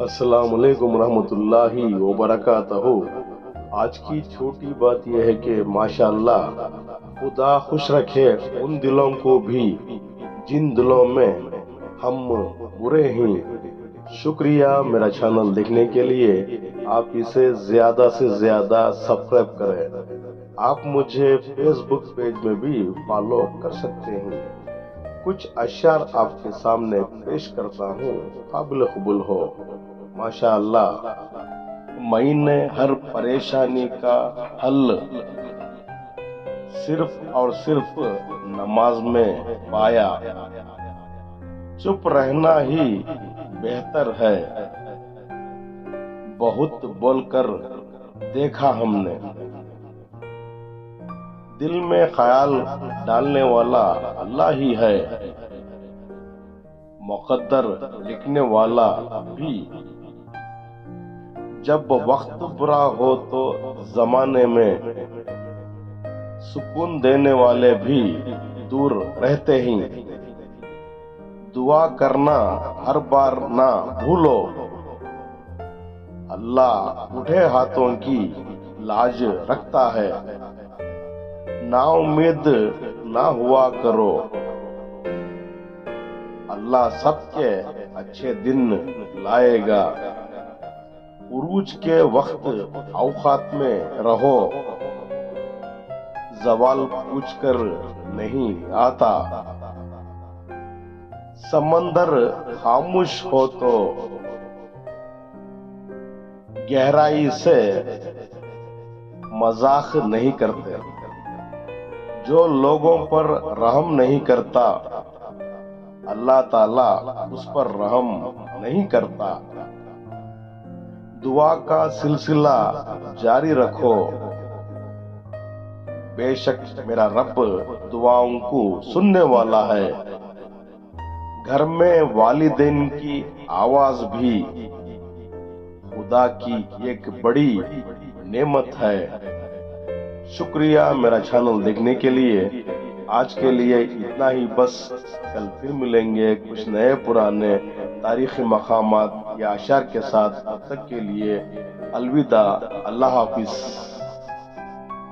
السلام علیکم ورحمۃ اللہ وبرکاتہ۔ آج کی چھوٹی بات یہ ہے کہ ماشاءاللہ خدا خوش رکھے ان دلوں کو بھی جن دلوں میں ہم برے ہیں۔ شکریہ میرا چینل دیکھنے کے لیے۔ آپ اسے زیادہ سے زیادہ سبسکرائب کریں۔ آپ مجھے فیس بک پیج میں بھی فالو کر سکتے ہیں۔ کچھ اشعار آپ کے سامنے پیش کرتا ہوں، قابل قبول ہو۔ ماشاءاللہ میں نے ہر پریشانی کا حل صرف اور صرف نماز میں پایا۔ چپ رہنا ہی بہتر ہے، بہت بول کر دیکھا ہم نے۔ دل میں خیال ڈالنے والا اللہ ہی ہے، مقدر لکھنے والا بھی۔ جب وقت برا ہو تو زمانے میں سکون دینے والے بھی دور رہتے ہیں۔ دعا کرنا ہر بار نہ بھولو، اللہ بوڑھے ہاتھوں کی لاج رکھتا ہے۔ نا امید نہ ہوا کرو، اللہ سب کے اچھے دن لائے گا۔ عروج کے وقت اوقات میں رہو، زوال پوچھ کر نہیں آتا۔ سمندر خاموش ہو تو گہرائی سے مذاق نہیں کرتے۔ جو لوگوں پر رحم نہیں کرتا، اللہ تعالی اس پر رحم نہیں کرتا۔ دعا کا سلسلہ جاری رکھو، بے شک میرا رب دعاؤں کو سننے والا ہے۔ گھر میں والدین کی آواز بھی خدا کی ایک بڑی نعمت ہے۔ شکریہ میرا چینل دیکھنے کے لیے۔ آج کے لیے اتنا ہی بس، کل پھر ملیں گے کچھ نئے پرانے تاریخی مقامات یا اشعار کے ساتھ۔ تب تک کے لیے الوداع، اللہ حافظ۔